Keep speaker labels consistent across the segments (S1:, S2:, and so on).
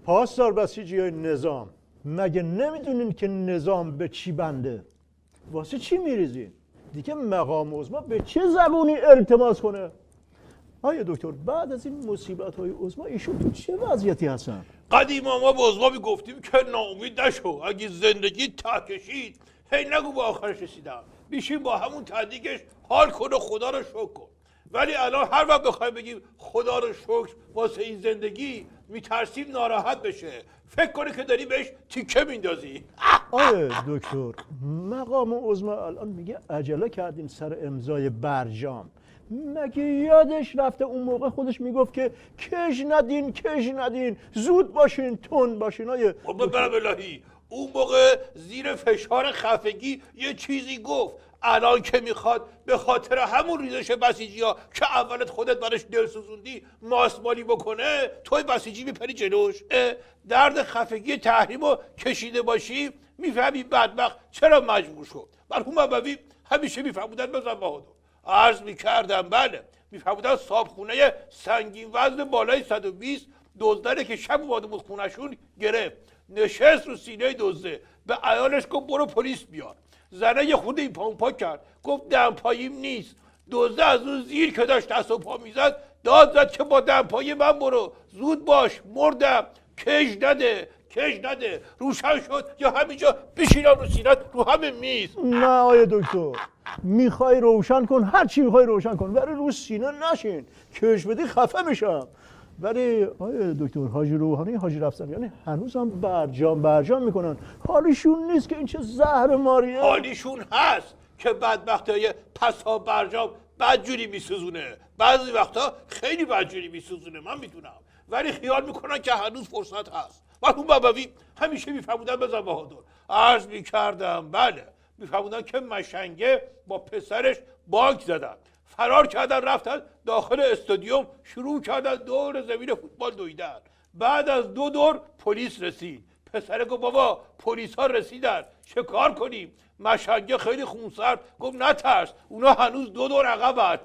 S1: پاسدار بسیجی نظام، مگه نمیدونین که نظام به چی بنده؟ واسه چی میریزین؟ دیگه مقام عظما به چه زبونی التماس کنه؟ آیا دکتر بعد از این مصیبت‌های عظما ایشون تو چه وضعیتی هستن؟
S2: قدیما ما به عظما میگفتیم که ناامید نشو، اگه زندگی ته کشید هی نگو به آخرش رسیدم، بیشین با همون تدیگش حال کن و خدا رو شکر کن. ولی الان هر وقت بخوایم بگیم خدا رو شکر واسه این زندگی، میترسیم ناراحت بشه، فکر کنه که داری بهش تیکه میندازی.
S1: آیا دکتر مقام عظما الان میگه عجله کردیم سر امضای برجام، مگه یادش رفته اون موقع خودش میگفت که کش ندین زود باشین تون باشین؟ آیه
S2: بابا برم الهی اون موقع زیر فشار خفگی یه چیزی گفت، الان که میخواد به خاطر همون ریزش بسیجی ها که اولت خودت برش دل سوزوندی ماسمالی بکنه توی بسیجی میپری جلوش؟ درد خفگی تحریمو کشیده باشی میفهمی بدبخت چرا مجبور شد. مرحوم ابوی همیشه میفهمودن بزن بهادر، عرض میکردم بله میفهمودن صابخونه سنگین وزن بالای 120 دزدره که شب اومده بود خونشون گرفت، نشست رو سینه دزده، به عیالش گفت برو پلیس بیار. زنه یه خود این پا کرد گفت دمپاییم نیست. دزده از اون زیر که داشت دست و پا میزد داد زد که با دمپایی من برو، زود باش مردم، کش نده. روشن شد یا همینجا بشینم رو سینت رو همه میز.
S1: نه آیه دکتر، میخوای روشن کن هر چی میخوای روشن کن، ولی رو سینه نشین، کش بدی خفه میشم. ولی آیه دکتر حاجی روحانی حاجی رفسنجانی هنوز هم برجام میکنن، حالیشون نیست که این چه زهر ماریه؟
S2: حالیشون هست که بدبختای پسا برجام بدجوری میسوزونه، بعضی وقتا خیلی بدجوری میسوزونه من میدونم، ولی خیال میکنن که هنوز فرصت هست. مرحوم ابوی همیشه میفهمودن بزن بهادر، عرض میکردم بله میفهمودن که مشنگه با پسرش بانک زدن، فرار کردن رفتن داخل استادیوم شروع کردن دور زمین فوتبال دویدن. بعد از 2 دور پلیس رسید، پسره گفت بابا پلیس ها رسیدن چه کار کنیم؟ مشنگه خیلی خونسرد گفت نترس اونا هنوز 2 دور عقبن.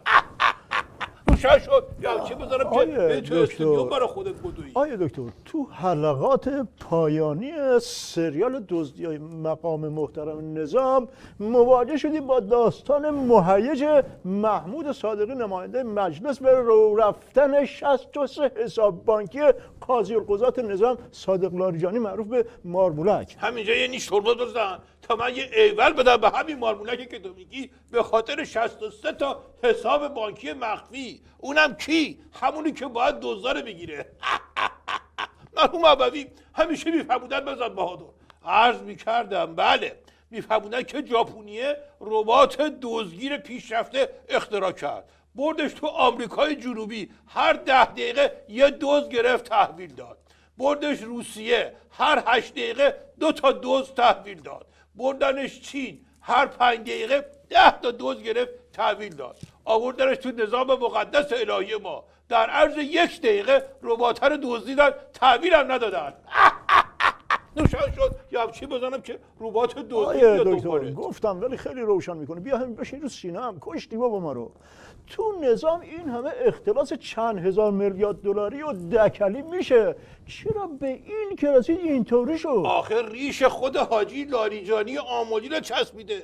S2: روشن شد یا چه بذارم که تو استودیوم برای خودت بدوی.
S1: آیه دکتر تو حلقات پایانی سریال دزدی‌های مقام محترم نظام مواجه شدیم با داستان مهیج محمود صادقی نماینده مجلس به رو رفتن 63 حساب بانکی قاضی القضات نظام صادق لاریجانی معروف به مارمولک.
S2: همینجا یه نیش شربت بزن تا من یه ایول بدم به همین مارمولکی که تو میگی، به خاطر 63 تا حساب بانکی مخفی. اونم کی؟ همونی که باید دزدار بگیره. مرحوم ابوی همیشه میفهمودن بزن بهادر، عرض میکردم بله میفهمودن که ژاپنیه ربات دزدگیر پیشرفته اختراع کرد، بردش تو آمریکای جنوبی هر 10 دقیقه یه دزد گرفت تحویل داد، بردش روسیه هر 8 دقیقه 2 تا دزد تحویل داد، بردنش چین هر 5 دقیقه 10 تا دزد گرفت تحویل داد، آوردنش تو نظام مقدس الهی ما در عرض 1 دقیقه رباتر دزدیدن تحویل هم ندادن. نوشن شد یا چی بزنم که ربات دزدی بیاد
S1: دکتر گفتم ولی خیلی روشن میکنه، بیا همین بشین رو سینه هم کشتی بابا ما رو. تو نظام این همه اختلاس چند هزار میلیارد دلاری و دکلی میشه، چرا به این که رسید اینطوری شد؟
S2: آخر ریش خود حاجی لاریجانی آملی رو چسبیده،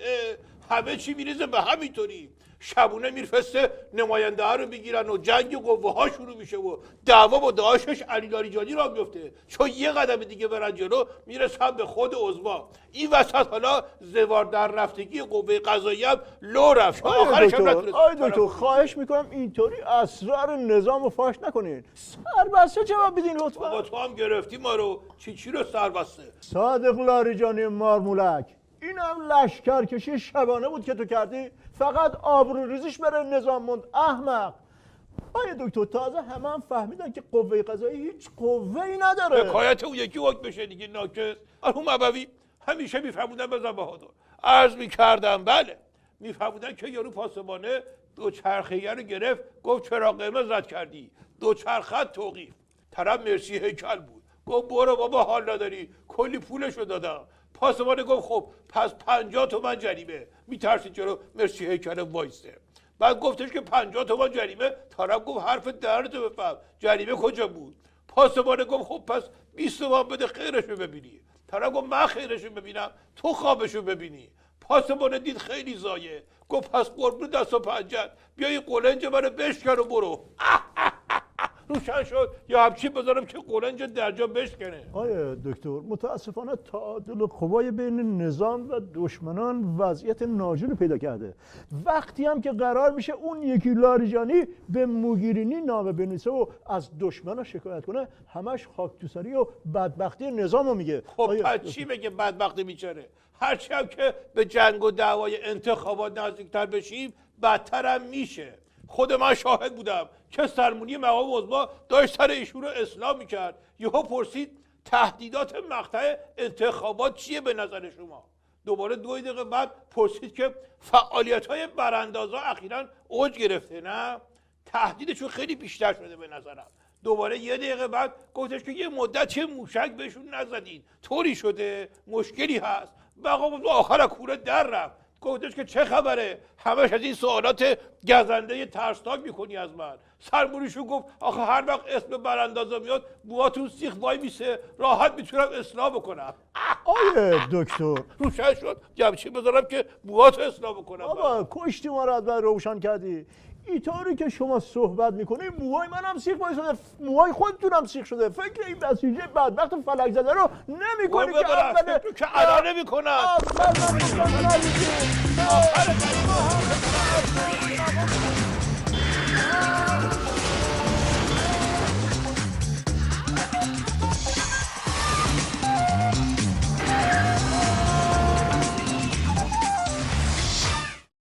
S2: همه چی میریزه به همینطوری. شبونه میرفسته نماینده ها رو بگیرن و جنگ قوه ها شروع میشه و دعوا با داعشش علی لاریجانی را میفته، چون یه قدم دیگه برن جلو میرسن به خود عظما. این وسط حالا زوار در رفتگی قوه قضاییه هم لو رفت. آخرش هم نتونست.
S1: دکتر خواهش میکنم اینطوری اسرار نظام رو فاش نکنین. سربسته جواب بدین لطفا.
S2: بابا تو هم گرفتی ما رو. چی رو سربسته؟
S1: صادق لاریجانی مارمولک، این هم لشکرکشی شبانه بود که تو کردی، فقط آبروریزیش برای نظام موند. احمق. آیا دکتر تازه هم فهمیدن که قوه قضایی هیچ قوه‌ای نداره.
S2: حکایت اون یکی حکم بشه دیگه ناکس. مرحوم ابوی همیشه میفهمودن بزن بهادر، عرض میکردم بله میفهمودن که یارو پاسبانه دوچرخه‌ای رو گرفت گفت چرا قرمز رد کردی؟ دوچرخه توقیف. طرف مرسی هیکل بود، گفت برو بابا حال نداری، کلی پولشو دادم. پاسبانه گفت خب پس 50 تومن جریمه. میترسی چرا مرسی هیکل وایسته؟ بعد گفتش که 50 تومن جریمه. طرف گفت حرف درتو بفهم، جریمه کجا بود؟ پاسبانه گفت خب پس 20 تومن بده خیرشو ببینی. طرف گفت من خیرشو ببینم تو خوابشو ببینی. پاسبان دید خیلی زایه، گفت پس قربون دست و پنجت بیا این قلنج منو بشکن و برو. روشن شد یا همچین بذارم که قلنج درجا بشکنه.
S1: آیه دکتر متاسفانه تعادل قوای بین نظام و دشمنان وضعیت ناجوری پیدا کرده. وقتی هم که قرار میشه اون یکی لاریجانی به موگیرینی نامه بنویسه و از دشمنا شکایت کنه همش خاکتوسری و بدبختی نظامو میگه.
S2: خب پس چی بگه بدبختی بیچاره؟ هرچی هم که به جنگ و دعوای انتخابات نزدیکتر بشیم بدتر هم میشه. خود من شاهد بودم که سرمونی مقام عظما داشت سر ایشون رو اصلاح میکرد، یهو پرسید تهدیدات مقطع انتخابات چیه به نظر شما؟ دوباره 2 دقیقه بعد پرسید که فعالیت‌های براندازا اخیراً اوج گرفته نه؟ تهدیدشون خیلی بیشتر شده به نظرم. دوباره 1 دقیقه بعد گفتش که یه مدت موشک بهشون نزدید، طوری شده، مشکلی هست. مقام آخر از کوره در رفت. گفتش که چه خبره؟ همش از این سوالات گزنده ترسناک میکنی از من. سرمونیشون گفت آخه هر وقت اسم براندازا میاد موهاتون سیخ وای میسه، راحت میتونم اصلاح بکنم.
S1: آیه دکتر
S2: روشن شد جمچی بذارم که موهاتو اصلاح بکنم.
S1: بابا کشتی ما رو از من روشن کردی. اینطوری که شما صحبت میکنی موهای منم سیخ شده، موهای خودتونم سیخ شده. فکر این بسیجه بدبخت فلک زده رو نمیکنی که
S2: که الان نمیکنم.